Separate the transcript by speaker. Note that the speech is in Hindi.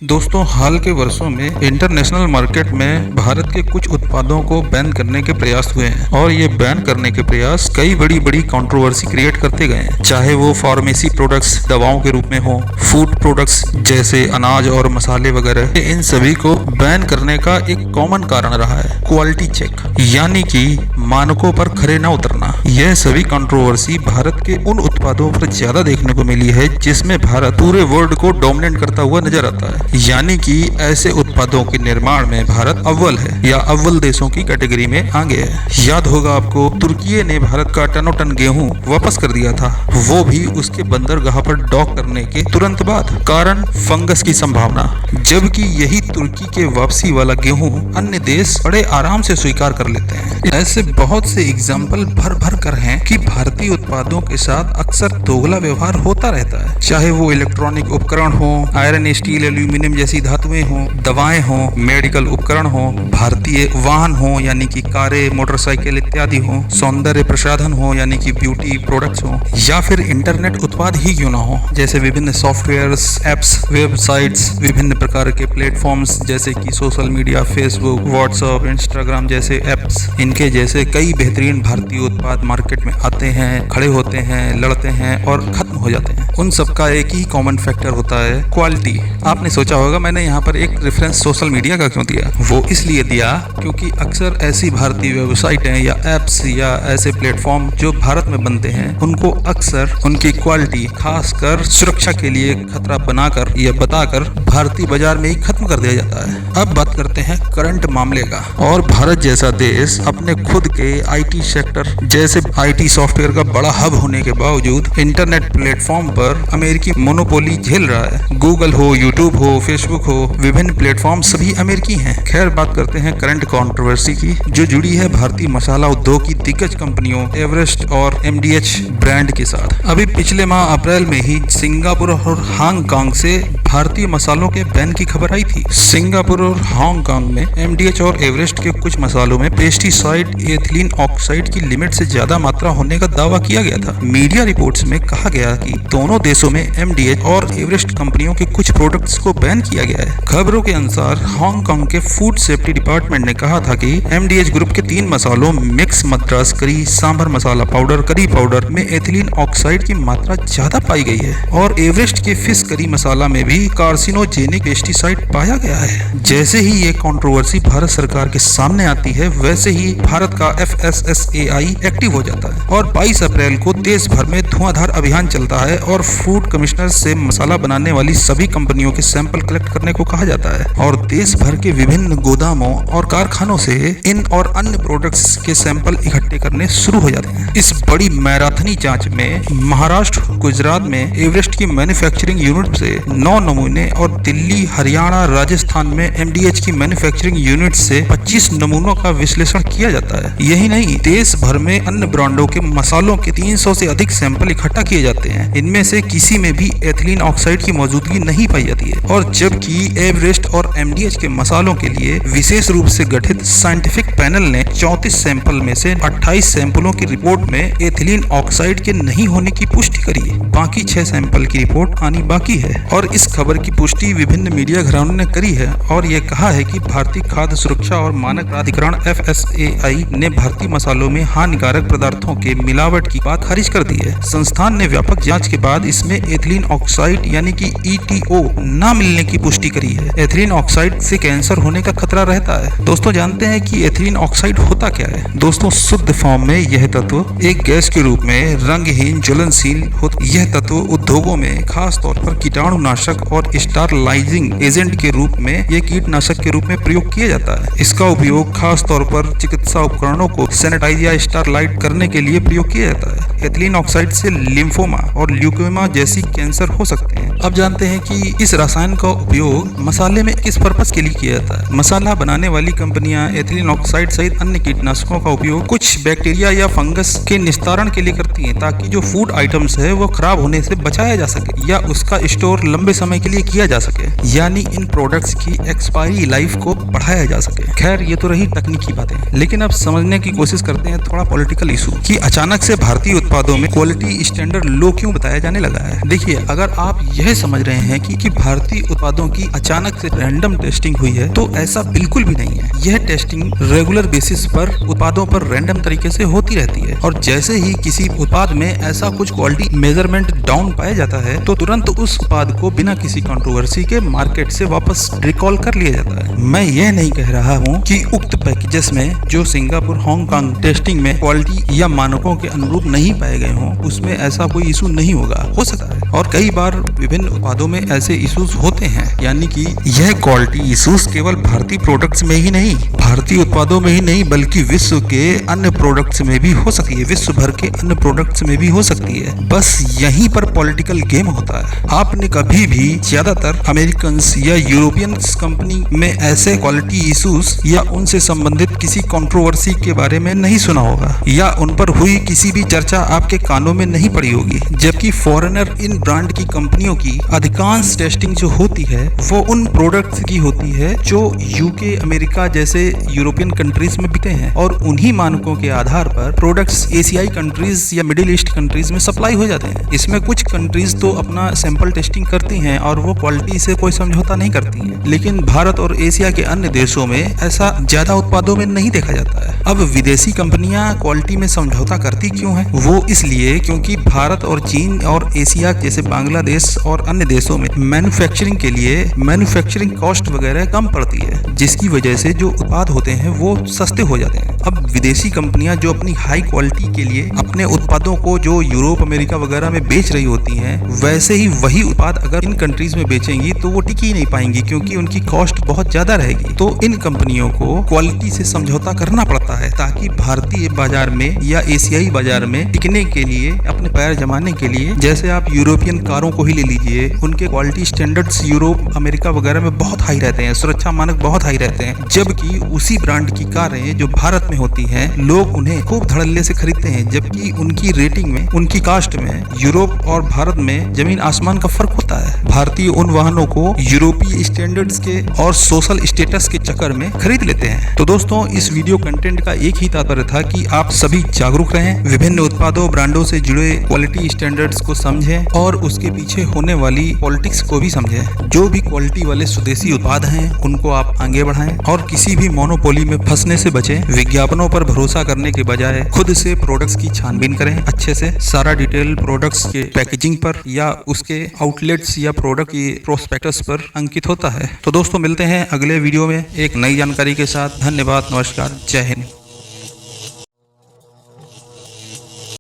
Speaker 1: दोस्तों, हाल के वर्षों में इंटरनेशनल मार्केट में भारत के कुछ उत्पादों को बैन करने के प्रयास हुए हैं और ये बैन करने के प्रयास कई बड़ी बड़ी कंट्रोवर्सी क्रिएट करते गए हैं। चाहे वो फार्मेसी प्रोडक्ट्स दवाओं के रूप में हो, फूड प्रोडक्ट्स जैसे अनाज और मसाले वगैरह, इन सभी को बैन करने का एक कॉमन कारण रहा है क्वालिटी चेक, यानी कि मानकों पर खरे न उतरना। यह सभी कंट्रोवर्सी भारत के उन उत्पादों पर ज्यादा देखने को मिली है जिसमें भारत पूरे वर्ल्ड को डोमिनेट करता हुआ नजर आता है, यानी कि ऐसे उत्पादों के निर्माण में भारत अव्वल है या अव्वल देशों की कैटेगरी में आगे है। याद होगा आपको, तुर्की ने भारत का टनों टन गेहूं वापस कर दिया था, वो भी उसके बंदरगाह पर डॉक करने के तुरंत बाद। कारण फंगस की संभावना, जबकि यही तुर्की के वापसी वाला गेहूं अन्य देश बड़े आराम से स्वीकार कर लेते हैं। ऐसे बहुत से एग्जाम्पल भर भर कर हैं कि भारतीय उत्पादों के साथ अक्सर दोगला व्यवहार होता रहता है, चाहे वो इलेक्ट्रॉनिक उपकरण हो, आयरन स्टील एल्यूमिनियम जैसी धातुएं हो, दवाएं हो, मेडिकल उपकरण हो, भारतीय वाहन हो यानी कि कारें, मोटरसाइकिल इत्यादि हो, सौंदर्य प्रसाधन हो यानी कि ब्यूटी प्रोडक्ट्स हो, या फिर इंटरनेट उत्पाद ही क्यों ना हो, जैसे विभिन्न सॉफ्टवेयर्स, एप्स, वेबसाइट्स, विभिन्न प्रकार के प्लेटफॉर्म्स जैसे कि social media, Facebook, WhatsApp, Instagram जैसे एप्स। इनके जैसे कई बेहतरीन भारतीय उत्पाद मार्केट में आते हैं, खड़े होते हैं, लड़ते हैं और खत्म हो जाते हैं। उन सबका एक ही कॉमन फैक्टर होता है क्वालिटी। आपने सोचा होगा मैंने यहाँ पर एक रेफरेंस सोशल मीडिया का क्यों दिया। वो इसलिए दिया क्योंकि अक्सर ऐसी भारतीय वेबसाइटें या एप्स या ऐसे प्लेटफॉर्म जो भारत में बनते हैं, उनको अक्सर उनकी क्वालिटी खासकर सुरक्षा के लिए खतरा बनाकर या बताकर भारतीय बाजार में ही खत्म कर दिया जाता है। अब बात करते हैं करंट मामले का। और भारत जैसा देश अपने खुद के आईटी सेक्टर जैसे आईटी सॉफ्टवेयर का बड़ा हब होने के बावजूद इंटरनेट प्लेटफॉर्म पर अमेरिकी मोनोपोली झेल रहा है। गूगल हो, यूट्यूब हो, फेसबुक हो, विभिन्न प्लेटफॉर्म सभी अमेरिकी हैं। खैर, बात करते हैं करंट कंट्रोवर्सी की जो जुड़ी है भारतीय मसाला उद्योग की दिग्गज कंपनियों एवरेस्ट और एमडीएच ब्रांड के साथ। अभी पिछले माह अप्रैल में ही सिंगापुर और हांगकांग से भारतीय मसालों के बैन की खबर आई थी। सिंगापुर और हांगकांग में एमडीएच और एवरेस्ट के कुछ मसालों में पेस्टिसाइड एथिलीन ऑक्साइड की लिमिट से ज्यादा मात्रा होने का दावा किया गया था। मीडिया रिपोर्ट्स में कहा गया कि दोनों देशों में एमडीएच और एवरेस्ट कंपनियों के कुछ प्रोडक्ट्स को बैन किया गया है। खबरों के अनुसार हांगकांग के फूड सेफ्टी डिपार्टमेंट ने कहा था कि एमडीएच ग्रुप के 3 मसालों मिक्स मद्रास करी, sambar masala powder, curry powder में एथिलीन ऑक्साइड की मात्रा ज्यादा पाई गई है और एवरेस्ट के फिश करी मसाला में भी कार्सिनोजेनिक पेस्टिसाइड पाया गया है। जैसे ही ये कंट्रोवर्सी भारत सरकार के सामने आती है, वैसे ही भारत का एफएसएसएआई एक्टिव हो जाता है और 22 अप्रैल को देश भर में धुआंधार अभियान चलता है और फूड कमिश्नर से मसाला बनाने वाली सभी कंपनियों के सैंपल कलेक्ट करने को कहा जाता है और देश भर के विभिन्न गोदामों और कारखानों से इन और अन्य प्रोडक्ट्स के सैंपल इकट्ठे करने शुरू हो जाते हैं। इस बड़ी मैराथनी जांच में महाराष्ट्र, गुजरात में एवरेस्ट की मैन्युफैक्चरिंग यूनिट से 9 नमूने और दिल्ली, हरियाणा, राजस्थान में एमडीएच की मैन्युफैक्चरिंग यूनिट से 25 नमूनों का विश्लेषण किया जाता है। यही नहीं, देश भर में अन्य ब्रांडों के मसालों के 300 से अधिक सैंपल इकट्ठा किए जाते हैं। इनमें से किसी में भी एथिलीन ऑक्साइड की मौजूदगी नहीं पाई जाती है और जबकि एवरेस्ट और एमडीएच के मसालों के लिए विशेष रूप से गठित साइंटिफिक पैनल ने 34 सैंपल में से 28 सैंपलों की रिपोर्ट में एथिलीन ऑक्साइड के नहीं होने की पुष्टि करी है। बाकी 6 सैंपल की रिपोर्ट आनी बाकी है और इस खबर की पुष्टि विभिन्न मीडिया घरानों ने करी है और ये कहा है कि भारतीय खाद्य सुरक्षा और मानक प्राधिकरण एफएसएआई ने भारतीय मसालों में हानिकारक पदार्थों के मिलावट की बात खारिज कर दी है। संस्थान ने व्यापक जांच के बाद इसमें एथिलीन ऑक्साइड यानी कि ईटीओ न मिलने की पुष्टि करी है। एथिलीन ऑक्साइड से कैंसर होने का खतरा रहता है। दोस्तों, जानते हैं कि एथिलीन ऑक्साइड होता क्या है? दोस्तों, शुद्ध फॉर्म में यह तत्व एक गैस के रूप में रंगहीन ज्वलनशील होता। यह तत्व उद्योगों में खास तौर पर कीटाणुनाशक और स्टरलाइजिंग एजेंट के रूप में यह कीटनाशक के रूप में प्रयोग किया जाता है। इसका उपयोग खास तौर पर चिकित्सा उपकरणों को सैनिटाइज या स्टरलाइट करने के लिए प्रयोग किया जाता है। एथिलीन ऑक्साइड से लिम्फोमा और ल्यूकेमिया जैसी कैंसर हो सकते हैं। अब जानते हैं कि इस रसायन का उपयोग मसाले में किस पर्पस के लिए किया जाता है। मसाला बनाने वाली कंपनियां एथिलीन ऑक्साइड सहित अन्य कीटनाशकों का उपयोग कुछ बैक्टीरिया या फंगस के निस्तारण के लिए करती हैं ताकि जो फूड आइटम्स है वो खराब खराब होने से बचाया जा सके या उसका स्टोर लंबे समय के लिए किया जा सके, यानी इन प्रोडक्ट्स की एक्सपायरी लाइफ को बढ़ाया जा सके। खैर ये तो रही तकनीकी बातें, लेकिन अब समझने की कोशिश करते हैं थोड़ा पॉलिटिकल इशू कि अचानक से भारतीय उत्पादों में क्वालिटी स्टैंडर्ड लो क्यों बताया जाने लगा है। देखिए, अगर आप यह समझ रहे हैं कि भारतीय उत्पादों की अचानक से रैंडम टेस्टिंग हुई है, तो ऐसा बिल्कुल भी नहीं है। यह टेस्टिंग रेगुलर बेसिस पर उत्पादों पर रैंडम तरीके से होती रहती है और जैसे ही किसी उत्पाद में ऐसा कुछ क्वालिटी मेजरमेंट डाउन पाया जाता है तो तुरंत उस उत्पाद को बिना किसी कंट्रोवर्सी के मार्केट से वापस रिकॉल कर लिया जाता है। मैं यह नहीं कह रहा हूँ कि उक्त पैकेजेस में जो सिंगापुर हांगकांग टेस्टिंग में क्वालिटी या मानकों के अनुरूप नहीं पाए गए हों, उसमें ऐसा कोई इशू नहीं होगा, हो सकता है। और कई बार विभिन्न उत्पादों में ऐसे इश्यूज होते हैं, यानी कि यह क्वालिटी इश्यूज केवल भारतीय प्रोडक्ट्स में ही नहीं, भारतीय उत्पादों में ही नहीं, बल्कि विश्व के अन्य प्रोडक्ट्स में भी हो सकती है, विश्व भर के अन्य प्रोडक्ट्स में भी हो सकती है। बस यहीं पर पॉलिटिकल गेम होता है। आपने कभी भी ज्यादातर अमेरिकन या यूरोपियन कंपनी में ऐसे क्वालिटी इश्यूज या उनसे संबंधित किसी कंट्रोवर्सी के बारे में नहीं सुना होगा या उन पर हुई किसी भी चर्चा आपके कानों में नहीं पड़ी होगी। जबकि फॉरेनर इन ब्रांड की कंपनियों की अधिकांश टेस्टिंग जो होती है वो उन प्रोडक्ट्स की होती है जो यूके, अमेरिका जैसे यूरोपियन कंट्रीज में बिकते हैं और उन्हीं मानकों के आधार पर प्रोडक्ट्स एशियाई कंट्रीज या मिडिल ईस्ट कंट्रीज में सप्लाई हो जाते हैं। इसमें कुछ कंट्रीज तो अपना सैंपल टेस्टिंग करती हैं और वो क्वालिटी से कोई समझौता नहीं करती हैं, लेकिन भारत और एशिया के अन्य देशों में ऐसा ज्यादा उत्पादों में नहीं देखा जाता है। अब विदेशी कंपनियां क्वालिटी में समझौता करती क्यों हैं? वो इसलिए क्योंकि भारत और चीन और एशिया जैसे बांग्लादेश और अन्य देशों में मैन्युफैक्चरिंग के लिए मैन्युफैक्चरिंग कॉस्ट वगैरह कम पड़ती है, जिसकी वजह से जो उत्पाद होते हैं वो सस्ते हो जाते हैं। अब विदेशी कंपनियां जो अपनी हाई क्वालिटी के लिए अपने उत्पादों को जो यूरोप, अमेरिका वगैरह में बेच रही होती हैं, वैसे ही वही उत्पाद अगर इन कंट्रीज में बेचेंगी तो वो टिक ही नहीं पाएंगी क्योंकि उनकी कॉस्ट बहुत ज्यादा रहेगी। तो इन कंपनियों को क्वालिटी से समझौता करना पड़ता है ताकि भारतीय बाजार में या एशियाई बाजार में टिकने के लिए, अपने पैर जमाने के लिए, जैसे आप यूरोपियन कारों को ही ले लीजिए, उनके क्वालिटी स्टैंडर्ड्स यूरोप, अमेरिका वगैरह में बहुत हाई रहते हैं, सुरक्षा मानक बहुत हाई रहते हैं, जबकि उसी ब्रांड की कारें जो भारत में होती हैं लोग उन्हें खूब धड़ल्ले से खरीदते हैं, जबकि उनकी रेटिंग में, उनकी कास्ट में यूरोप और भारत में जमीन आसमान का फर्क होता है। भारतीय उन वाहनों को यूरोपीय स्टैंडर्ड्स के और सोशल स्टेटस के चक्कर में खरीद लेते हैं। तो दोस्तों, इस वीडियो कंटेंट का एक ही तात्पर्य था कि आप सभी जागरूक रहें, विभिन्न उत्पादों, ब्रांडों से जुड़े क्वालिटी स्टैंडर्ड्स को समझें और उसके पीछे होने वाली पॉलिटिक्स को भी समझें। जो भी क्वालिटी वाले स्वदेशी उत्पाद हैं उनको आप आगे बढ़ाएं और किसी भी मोनोपोली में फंसने से बचें। विज्ञापनों पर भरोसा करने के बजाय खुद से प्रोडक्ट्स की छानबीन करें अच्छे से। सारा डिटेल प्रोडक्ट्स के पैकेजिंग पर या उसके आउटलेट्स या प्रोडक्ट की प्रोस्पेक्टस पर अंकित होता है। तो दोस्तों, मिलते हैं अगले वीडियो में एक नई जानकारी के साथ। धन्यवाद, नमस्कार, जय हिंद।